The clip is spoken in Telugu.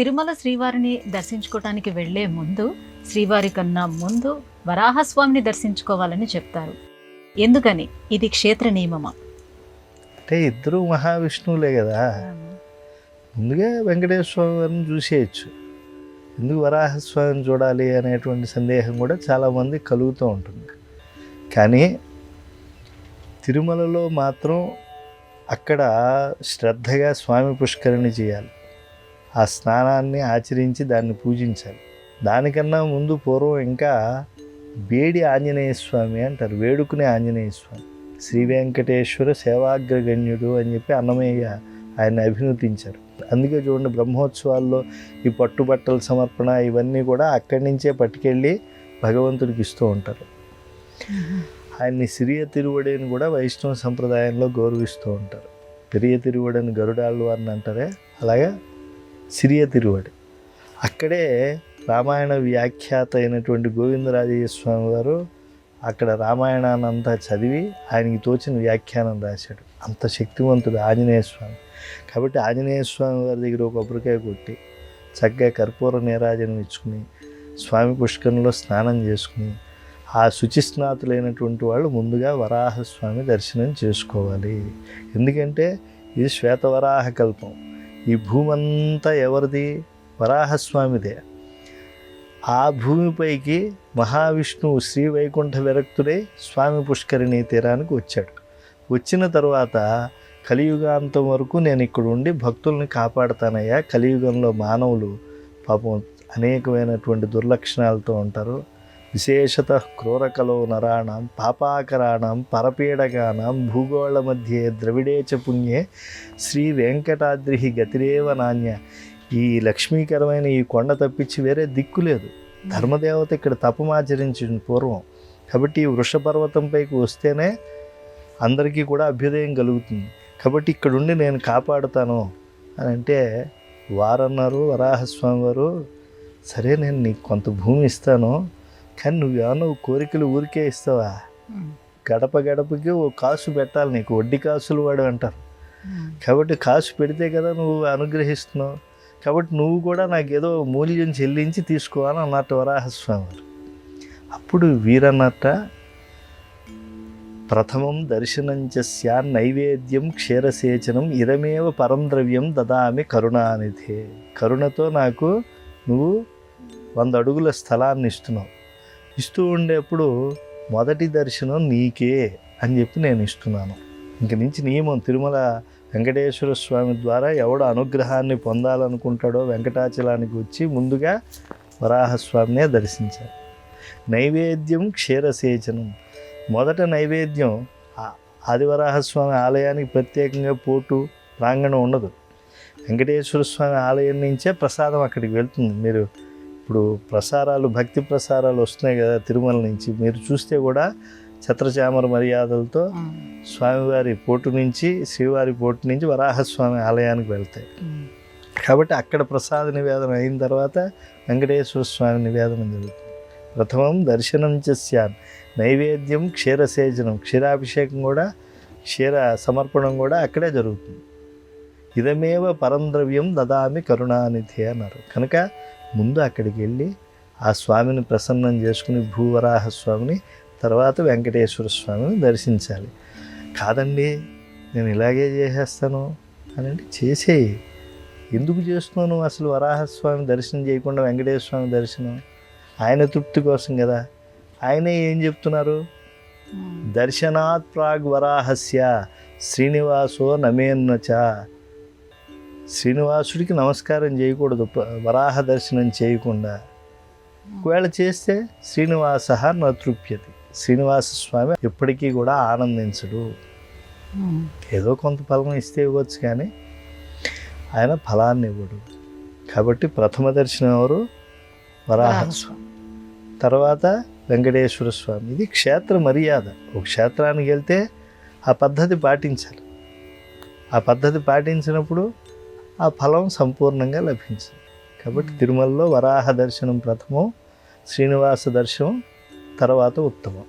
తిరుమల శ్రీవారిని దర్శించుకోవటానికి వెళ్లే ముందు శ్రీవారి కన్నా ముందు వరాహస్వామిని దర్శించుకోవాలని చెప్తారు. ఎందుకని? ఇది క్షేత్ర నియమమా? అంటే ఇద్దరు మహావిష్ణువులే కదా, ముందుగా వెంకటేశ్వర స్వామిని చూసేయచ్చు. ఎందుకు వరాహస్వామిని చూడాలి అనేటువంటి సందేహం కూడా చాలామంది కలుగుతూ ఉంటుంది. కానీ తిరుమలలో మాత్రం అక్కడ శ్రద్ధగా స్వామి పుష్కరిణి చేయాలి. ఆ స్నానాన్ని ఆచరించి దాన్ని పూజించాలి. దానికన్నా ముందు పూర్వం ఇంకా వేడి ఆంజనేయ స్వామి అంటారు, వేడుకునే ఆంజనేయ స్వామి, శ్రీ వెంకటేశ్వర సేవాగ్రగణ్యుడు అని చెప్పి అన్నమయ్య ఆయన అభినందించారు. అందుకే చూడండి, బ్రహ్మోత్సవాల్లో ఈ పట్టుబట్టల సమర్పణ ఇవన్నీ కూడా అక్కడి నుంచే పట్టుకెళ్ళి భగవంతుడికి ఇస్తూ ఉంటారు. ఆయన్ని సిరియ తిరువడిని కూడా వైష్ణవ సంప్రదాయంలో గౌరవిస్తూ ఉంటారు. పెరియ తిరువడిని గరుడాళ్ళు అని అంటారే, అలాగే సిరియ తిరువడి. అక్కడే రామాయణ వ్యాఖ్యాత అయినటువంటి గోవిందరాజయ్య స్వామి గారు అక్కడ రామాయణాన్ని అంతా చదివి ఆయనకి తోచిన వ్యాఖ్యానం రాశాడు. అంత శక్తివంతుడు ఆంజనేయ స్వామి. కాబట్టి ఆంజనేయ స్వామి వారి దగ్గర ఒక కొబ్బరికాయ కొట్టి చక్కగా కర్పూర నీరాజనం ఇచ్చుకుని స్వామి పుష్కరంలో స్నానం చేసుకుని ఆ శుచిస్నాతులైనటువంటి వాళ్ళు ముందుగా వరాహస్వామి దర్శనం చేసుకోవాలి. ఎందుకంటే ఇది శ్వేతవరాహ కల్పం. ఈ భూమి అంతా ఎవరిది? వరాహస్వామిదే. ఆ భూమిపైకి మహావిష్ణువు శ్రీ వైకుంఠ విరక్తుడే స్వామి పుష్కరిణీ తీరానికి వచ్చాడు. వచ్చిన తర్వాత కలియుగాంతం వరకు నేను ఇక్కడ ఉండి భక్తుల్ని కాపాడుతానయ్యా, కలియుగంలో మానవులు పాపం అనేకమైనటువంటి దుర్లక్షణాలతో ఉంటారు, విశేషత క్రూరకలో నరాణం పాపాకరాణం పరపీడగానం భూగోళ మధ్యే ద్రవిడేచ పుణ్యే శ్రీ వెంకటాద్రి గతిరేవ నాణ్య. ఈ లక్ష్మీకరమైన ఈ కొండ తప్పించి వేరే దిక్కు లేదు. ధర్మదేవత ఇక్కడ తపమాచరించింది పూర్వం. కాబట్టి ఈ వృషపర్వతంపైకి వస్తేనే అందరికీ కూడా అభ్యుదయం కలుగుతుంది. కాబట్టి ఇక్కడుండి నేను కాపాడుతాను అని అంటే వారన్నారు వరాహస్వామి వారు, సరే నేను నీకు కొంత భూమి ఇస్తాను, కానీ నువ్వు కోరికలు ఊరికే ఇస్తావా? గడప గడపకి ఓ కాసు పెట్టాలి, నీకు వడ్డీ కాసులు వాడు అంటారు. కాబట్టి కాసు పెడితే కదా నువ్వు అనుగ్రహిస్తున్నావు, కాబట్టి నువ్వు కూడా నాకు ఏదో మూల్యం చెల్లించి తీసుకోవాలని అన్నట్టు వరాహస్వామి వారు. అప్పుడు వీరన్నట్ట ప్రథమం దర్శనంచస్య నైవేద్యం క్షీరసేచనం ఇదమేవ పరం ద్రవ్యం దదామి కరుణానిధే. కరుణతో నాకు నువ్వు 100 అడుగుల స్థలాన్ని ఇస్తున్నావు. ఇస్తూ ఉండేప్పుడు మొదటి దర్శనం నీకే అని చెప్పి నేను ఇస్తున్నాను. ఇంక నుంచి నియమం, తిరుమల వెంకటేశ్వర స్వామి ద్వారా ఎవడు అనుగ్రహాన్ని పొందాలనుకుంటాడో వెంకటాచలానికి వచ్చి ముందుగా వరాహస్వామినే దర్శించాలి. నైవేద్యం క్షీరసేచనం. మొదట నైవేద్యం ఆదివరాహస్వామి ఆలయానికి ప్రత్యేకంగా పోటు ప్రాంగణం ఉండదు. వెంకటేశ్వర స్వామి ఆలయం నుంచే ప్రసాదం అక్కడికి వెళ్తుంది. మీరు ఇప్పుడు ప్రసారాలు, భక్తి ప్రసారాలు వస్తున్నాయి కదా తిరుమల నుంచి, మీరు చూస్తే కూడా ఛత్రచామర మర్యాదలతో స్వామివారి పోటు నుంచి, శ్రీవారి పోటు నుంచి వరాహస్వామి ఆలయానికి వెళ్తాయి. కాబట్టి అక్కడ ప్రసాద నివేదన అయిన తర్వాత వెంకటేశ్వర స్వామి నివేదన జరుగుతుంది. ప్రథమం దర్శనం చేశాను, నైవేద్యం క్షీరసేచనం, క్షీరాభిషేకం కూడా, క్షీర సమర్పణం కూడా అక్కడే జరుగుతుంది. ఇదమేవ పరం ద్రవ్యం దదామి కరుణానిధి అన్నారు. కనుక ముందు అక్కడికి వెళ్ళి ఆ స్వామిని ప్రసన్నం చేసుకుని భూవరాహస్వామిని, తర్వాత వెంకటేశ్వర స్వామిని దర్శించాలి. కాదండి నేను ఇలాగే చేసేస్తాను అని అంటే చేసేయి. ఎందుకు చేస్తున్నాను అసలు వరాహస్వామి దర్శనం చేయకుండా వెంకటేశ్వర స్వామి దర్శనం? ఆయన తృప్తి కోసం కదా. ఆయనే ఏం చెప్తున్నారు? దర్శనాత్ ప్రాగ్ వరాహస్య శ్రీనివాసో నమేన్నచ. శ్రీనివాసుడికి నమస్కారం చేయకూడదు వరాహ దర్శనం చేయకుండా. ఒకవేళ చేస్తే శ్రీనివాస నతృప్యతి, శ్రీనివాస స్వామి ఎప్పటికీ కూడా ఆనందించడు. ఏదో కొంత ఫలం ఇస్తే ఇవ్వచ్చు, కానీ ఆయన ఫలాన్ని ఇవ్వడు. కాబట్టి ప్రథమ దర్శనం ఎవరు? వరాహస్వామి, తర్వాత వెంకటేశ్వర స్వామి. ఇది క్షేత్ర మర్యాద. ఒక క్షేత్రానికి వెళ్తే ఆ పద్ధతి పాటించాలి. ఆ పద్ధతి పాటించినప్పుడు ఆ ఫలం సంపూర్ణంగా లభించింది. కాబట్టి తిరుమలలో వరాహ దర్శనం ప్రథమం, శ్రీనివాస దర్శనం తర్వాత ఉత్తమం.